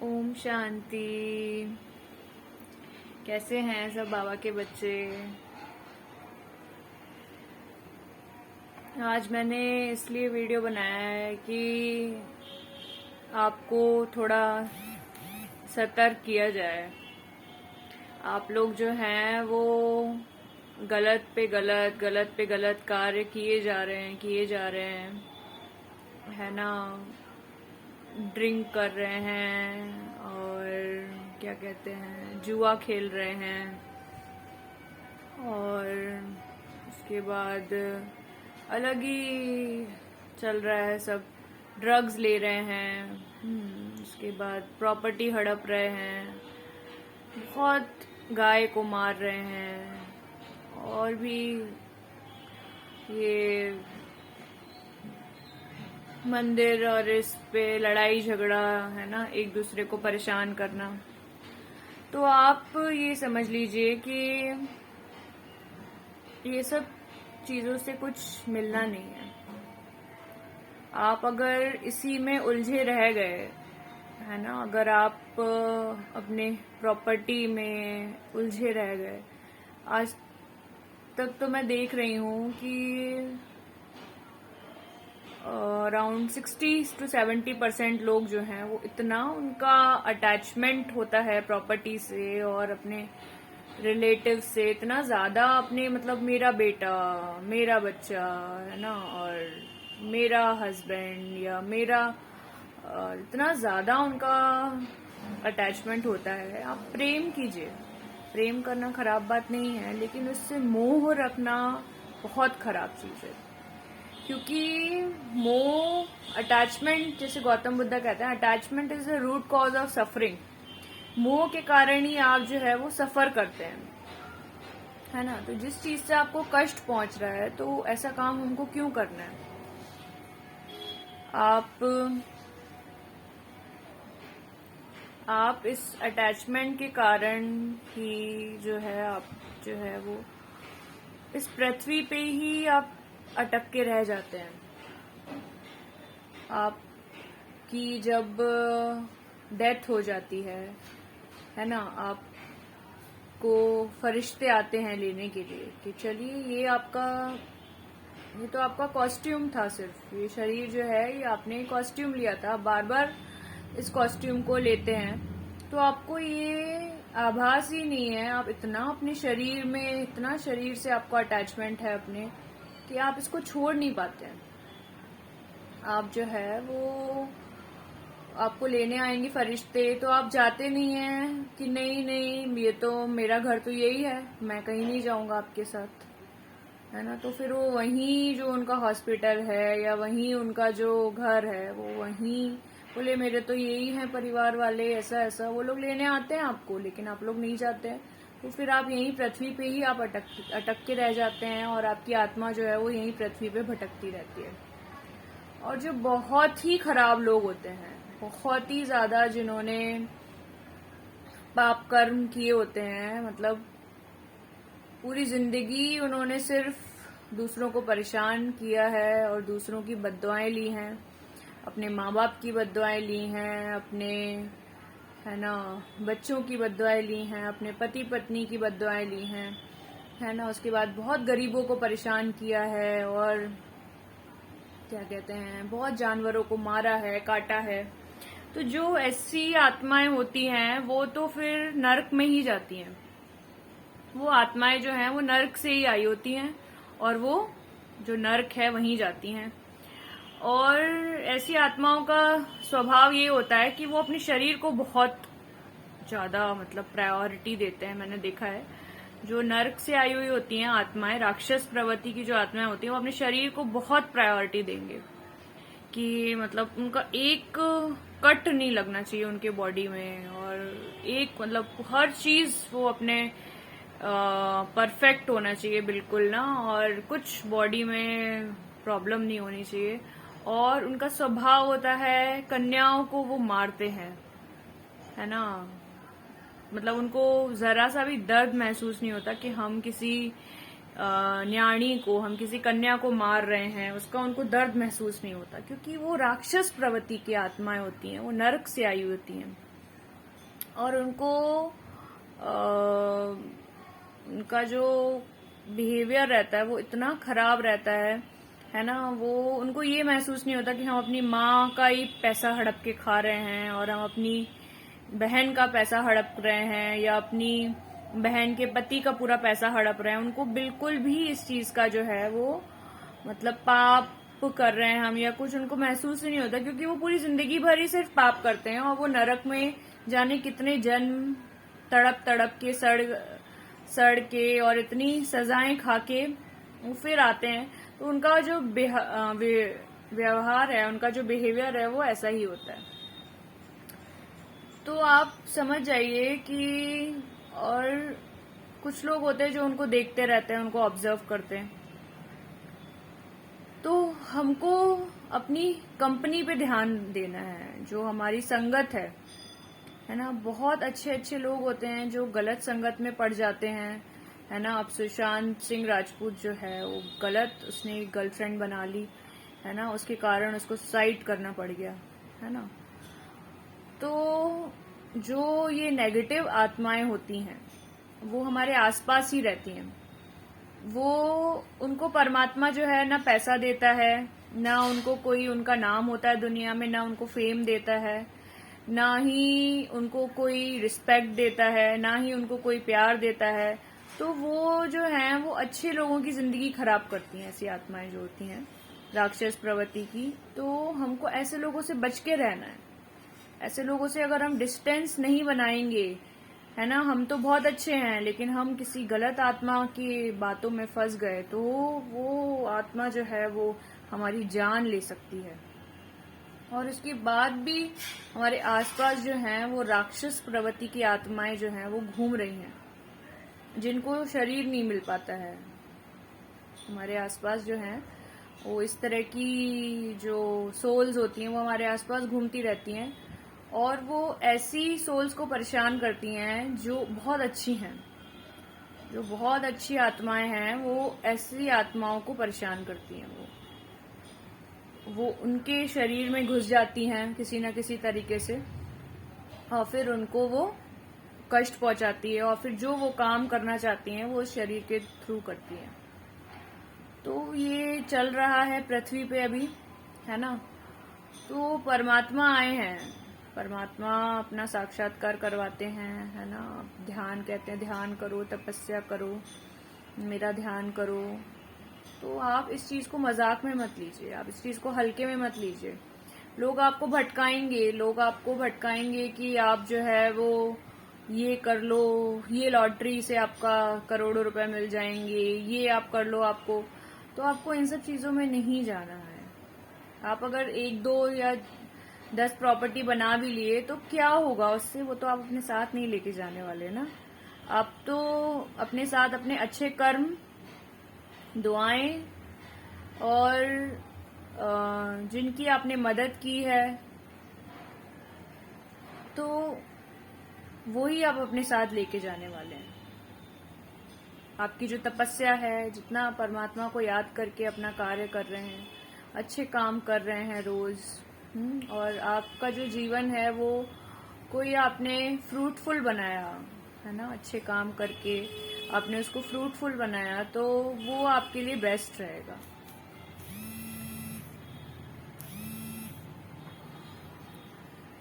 ओम शांति। कैसे हैं सब बाबा के बच्चे। आज मैंने इसलिए वीडियो बनाया है कि आपको थोड़ा सतर्क किया जाए। आप लोग जो हैं वो गलत पे गलत कार्य किए जा रहे हैं, है ना। ड्रिंक कर रहे हैं और क्या कहते हैं, जुआ खेल रहे हैं, और उसके बाद अलग ही चल रहा है सब। ड्रग्स ले रहे हैं, उसके बाद प्रॉपर्टी हड़प रहे हैं, बहुत गाय को मार रहे हैं, और भी ये मंदिर और इस पे लड़ाई झगड़ा, है ना, एक दूसरे को परेशान करना। तो आप ये समझ लीजिए कि ये सब चीजों से कुछ मिलना नहीं है। आप अगर इसी में उलझे रह गए, है ना, अगर आप अपने प्रॉपर्टी में उलझे रह गए, आज तक तो मैं देख रही हूँ कि अराउंड 60-70% लोग जो हैं वो इतना उनका अटैचमेंट होता है प्रॉपर्टी से और अपने रिलेटिव से, इतना ज्यादा अपने, मतलब मेरा बेटा, मेरा बच्चा, है ना, और मेरा हस्बैंड या मेरा, इतना ज्यादा उनका अटैचमेंट होता है। आप प्रेम कीजिए, प्रेम करना खराब बात नहीं है, लेकिन उससे मोह रखना बहुत खराब चीज है। क्योंकि मोह, अटैचमेंट, जैसे गौतम बुद्ध कहते हैं, attachment is the root cause of suffering. मोह के कारण ही आप जो है वो सफर करते हैं, है ना। तो जिस चीज से आपको कष्ट पहुंच रहा है, तो ऐसा काम हमको क्यों करना है। आप इस अटैचमेंट के कारण ही जो है, आप जो है वो इस पृथ्वी पे ही आप अटक के रह जाते हैं। आपकी जब डेथ हो जाती है ना, आपको फरिश्ते आते हैं लेने के लिए कि चलिए ये तो आपका कॉस्ट्यूम था, सिर्फ ये शरीर जो है ये आपने कॉस्ट्यूम लिया था, बार बार इस कॉस्ट्यूम को लेते हैं। तो आपको ये आभास ही नहीं है, आप इतना अपने शरीर में, इतना शरीर से आपको अटैचमेंट है अपने, कि आप इसको छोड़ नहीं पाते हैं। आप जो है वो, आपको लेने आएंगे फरिश्ते, तो आप जाते नहीं हैं कि नहीं नहीं, ये तो मेरा घर तो यही है, मैं कहीं नहीं जाऊंगा आपके साथ, है ना। तो फिर वो वहीं जो उनका हॉस्पिटल है या वहीं उनका जो घर है, वो वहीं बोले मेरे तो यही है परिवार वाले, ऐसा ऐसा वो लोग लेने आते हैं आपको, लेकिन आप लोग नहीं जाते हैं। तो फिर आप यहीं पृथ्वी पे ही आप अटक के रह जाते हैं, और आपकी आत्मा जो है वो यहीं पृथ्वी पे भटकती रहती है। और जो बहुत ही खराब लोग होते हैं, बहुत ही ज्यादा, जिन्होंने पाप कर्म किए होते हैं, मतलब पूरी जिंदगी उन्होंने सिर्फ दूसरों को परेशान किया है और दूसरों की बद्दुआएं ली हैं, अपने माँ बाप की बद्दुआएं ली हैं, अपने, है ना, बच्चों की बद्दुआएं ली हैं, अपने पति पत्नी की बद्दुआएं ली हैं, है ना। उसके बाद बहुत गरीबों को परेशान किया है, और क्या कहते हैं, बहुत जानवरों को मारा है, काटा है। तो जो ऐसी आत्माएं होती हैं वो तो फिर नरक में ही जाती हैं। वो आत्माएं जो हैं वो नरक से ही आई होती हैं, और वो जो नरक है वहीं जाती हैं। और ऐसी आत्माओं का स्वभाव ये होता है कि वो अपने शरीर को बहुत ज्यादा, मतलब प्रायोरिटी देते हैं। मैंने देखा है जो नरक से आई हुई होती हैं आत्माएं, राक्षस प्रवृत्ति की जो आत्माएं होती हैं, वो अपने शरीर को बहुत प्रायोरिटी देंगे कि मतलब उनका एक कट नहीं लगना चाहिए उनके बॉडी में, और एक, मतलब हर चीज वो अपने परफेक्ट होना चाहिए बिल्कुल ना, और कुछ बॉडी में प्रॉब्लम नहीं होनी चाहिए। और उनका स्वभाव होता है, कन्याओं को वो मारते हैं, है ना। मतलब उनको जरा सा भी दर्द महसूस नहीं होता कि हम किसी न्याणी को, हम किसी कन्या को मार रहे हैं, उसका उनको दर्द महसूस नहीं होता, क्योंकि वो राक्षस प्रवृत्ति की आत्माएं होती हैं, वो नरक से आई होती हैं। और उनका जो बिहेवियर रहता है वो इतना खराब रहता है ना। वो उनको ये महसूस नहीं होता कि हम अपनी माँ का ही पैसा हड़प के खा रहे हैं और हम अपनी बहन का पैसा हड़प रहे हैं या अपनी बहन के पति का पूरा पैसा हड़प रहे हैं। उनको बिल्कुल भी इस चीज का जो है वो मतलब पाप कर रहे हैं हम या कुछ उनको महसूस ही नहीं होता, क्योंकि वो पूरी जिंदगी भर ही सिर्फ पाप करते हैं और वो नरक में जाने कितने जन्म तड़प तड़प के सड़ के और इतनी सजाएं खा के वो फिर आते हैं। तो उनका जो व्यवहार है, उनका जो बिहेवियर है वो ऐसा ही होता है। तो आप समझ जाइए कि और कुछ लोग होते हैं जो उनको देखते रहते हैं, उनको ऑब्जर्व करते हैं। तो हमको अपनी कंपनी पे ध्यान देना है, जो हमारी संगत है ना। बहुत अच्छे अच्छे लोग होते हैं जो गलत संगत में पड़ जाते हैं, है ना। अब सुशांत सिंह राजपूत जो है वो गलत, उसने एक गर्लफ्रेंड बना ली, है ना, उसके कारण उसको सुसाइड करना पड़ गया, है ना। तो जो ये नेगेटिव आत्माएं होती हैं वो हमारे आसपास ही रहती हैं। वो उनको परमात्मा जो है ना पैसा देता है, ना उनको कोई उनका नाम होता है दुनिया में, ना उनको फेम देता है, ना ही उनको कोई रिस्पेक्ट देता है, ना ही उनको कोई प्यार देता है। तो वो जो है वो अच्छे लोगों की जिंदगी खराब करती हैं, ऐसी आत्माएं जो होती हैं राक्षस प्रवृत्ति की। तो हमको ऐसे लोगों से बच के रहना है। ऐसे लोगों से अगर हम डिस्टेंस नहीं बनाएंगे, है ना, हम तो बहुत अच्छे हैं लेकिन हम किसी गलत आत्मा की बातों में फंस गए तो वो आत्मा जो है वो हमारी जान ले सकती है। और उसके बाद भी हमारे आसपास जो हैं वो राक्षस प्रवृत्ति की आत्माएं जो हैं वो घूम रही हैं, जिनको शरीर नहीं मिल पाता है। हमारे आसपास जो हैं वो इस तरह की जो सोल्स होती हैं वो हमारे आसपास घूमती रहती हैं और वो ऐसी सोल्स को परेशान करती हैं जो बहुत अच्छी हैं, जो बहुत अच्छी आत्माएं हैं वो ऐसी आत्माओं को परेशान करती हैं। वो उनके शरीर में घुस जाती हैं किसी न किसी तरीके से और फिर उनको वो कष्ट पहुंचाती है और फिर जो वो काम करना चाहती हैं वो शरीर के थ्रू करती हैं। तो ये चल रहा है पृथ्वी पे अभी, है ना। तो परमात्मा आए हैं, परमात्मा अपना साक्षात्कार करवाते हैं, है ना। ध्यान कहते हैं, ध्यान करो, तपस्या करो, मेरा ध्यान करो। तो आप इस चीज को मजाक में मत लीजिए, आप इस चीज को हल्के में मत लीजिए। लोग आपको भटकाएंगे कि आप जो है वो ये कर लो, ये लॉटरी से आपका करोड़ों रुपए मिल जाएंगे, ये आप कर लो आपको। तो आपको इन सब चीजों में नहीं जाना है। आप अगर 1, 2 या 10 प्रॉपर्टी बना भी लिए तो क्या होगा उससे, वो तो आप अपने साथ नहीं लेके जाने वाले ना। आप तो अपने साथ अपने अच्छे कर्म, दुआएं और जिनकी आपने मदद की है तो वो ही आप अपने साथ लेके जाने वाले हैं। आपकी जो तपस्या है, जितना परमात्मा को याद करके अपना कार्य कर रहे हैं, अच्छे काम कर रहे हैं रोज, और आपका जो जीवन है वो कोई आपने फ्रूटफुल बनाया, है ना, अच्छे काम करके आपने उसको फ्रूटफुल बनाया, तो वो आपके लिए बेस्ट रहेगा।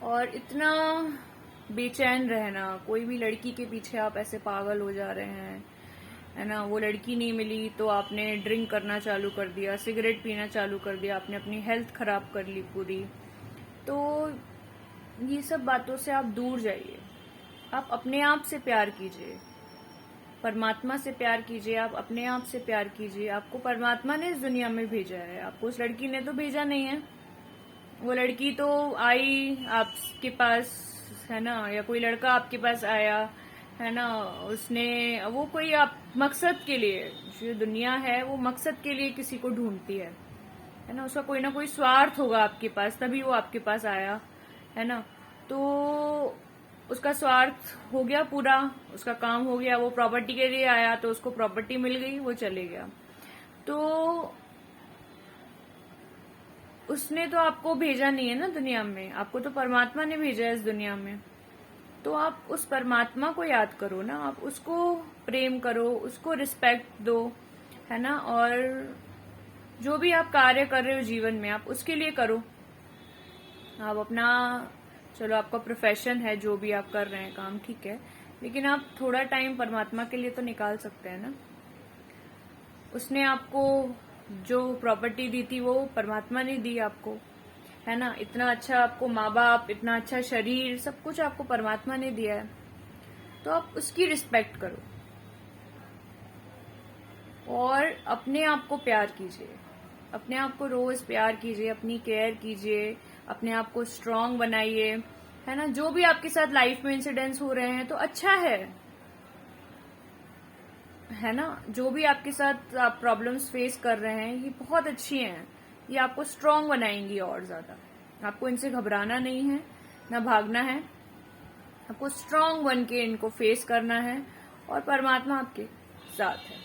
और इतना बेचैन रहना, कोई भी लड़की के पीछे आप ऐसे पागल हो जा रहे हैं, है ना, वो लड़की नहीं मिली तो आपने ड्रिंक करना चालू कर दिया, सिगरेट पीना चालू कर दिया, आपने अपनी हेल्थ खराब कर ली पूरी। तो ये सब बातों से आप दूर जाइए। आप अपने आप से प्यार कीजिए, परमात्मा से प्यार कीजिए, आप अपने आप से प्यार कीजिए। आपको परमात्मा ने इस दुनिया में भेजा है, आपको उस लड़की ने तो भेजा नहीं है। वो लड़की तो आई आपके पास, है ना, या कोई लड़का आपके पास आया, है ना, उसने वो कोई आप मकसद के लिए, जो दुनिया है वो मकसद के लिए किसी को ढूंढती है ना। उसका कोई ना कोई स्वार्थ होगा आपके पास, तभी वो आपके पास आया, है ना। तो उसका स्वार्थ हो गया पूरा, उसका काम हो गया, वो प्रॉपर्टी के लिए आया तो उसको प्रॉपर्टी मिल गई, वो चले गया। तो उसने तो आपको भेजा नहीं है ना दुनिया में, आपको तो परमात्मा ने भेजा है इस दुनिया में। तो आप उस परमात्मा को याद करो ना, आप उसको प्रेम करो, उसको रिस्पेक्ट दो, है ना। और जो भी आप कार्य कर रहे हो जीवन में, आप उसके लिए करो। आप अपना, चलो आपका प्रोफेशन है, जो भी आप कर रहे हैं काम, ठीक है, लेकिन आप थोड़ा टाइम परमात्मा के लिए तो निकाल सकते हैं ना। उसने आपको जो प्रॉपर्टी दी थी वो परमात्मा ने दी आपको, है ना। इतना अच्छा आपको माँ बाप, इतना अच्छा शरीर, सब कुछ आपको परमात्मा ने दिया है, तो आप उसकी रिस्पेक्ट करो और अपने आप को प्यार कीजिए। अपने आप को रोज प्यार कीजिए, अपनी केयर कीजिए, अपने आप को स्ट्रांग बनाइए, है ना। जो भी आपके साथ लाइफ में इंसिडेंट्स हो रहे हैं तो अच्छा है ना। जो भी आपके साथ आप प्रॉब्लम्स फेस कर रहे हैं, ये बहुत अच्छी हैं, ये आपको स्ट्रांग बनाएंगी और ज्यादा। आपको इनसे घबराना नहीं है, ना भागना है, आपको स्ट्रांग बन के इनको फेस करना है, और परमात्मा आपके साथ है,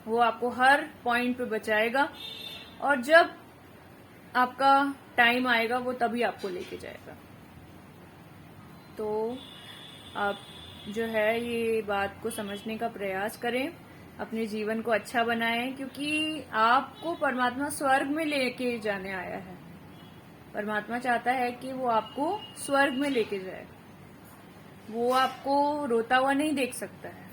वो आपको हर पॉइंट पे बचाएगा, और जब आपका टाइम आएगा वो तभी आपको लेके जाएगा। तो आप जो है ये बात को समझने का प्रयास करें, अपने जीवन को अच्छा बनाएं, क्योंकि आपको परमात्मा स्वर्ग में लेके जाने आया है। परमात्मा चाहता है कि वो आपको स्वर्ग में लेके जाए। वो आपको रोता हुआ नहीं देख सकता है।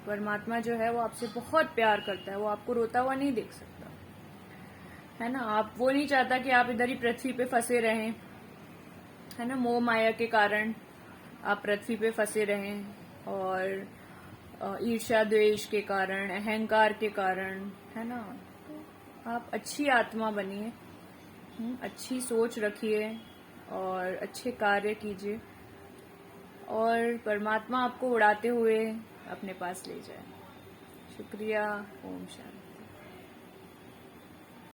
परमात्मा जो है वो आपसे बहुत प्यार करता है, वो आपको रोता हुआ नहीं देख सकता, है ना। आप, वो नहीं चाहता कि आप इधर ही पृथ्वी पे फंसे रहें, है ना। मोह माया के कारण आप पृथ्वी पे फंसे रहें, और ईर्ष्या द्वेष के कारण, अहंकार के कारण, है ना। तो आप अच्छी आत्मा बनिए, अच्छी सोच रखिए और अच्छे कार्य कीजिए, और परमात्मा आपको उड़ाते हुए अपने पास ले जाए। शुक्रिया। ओम शांति।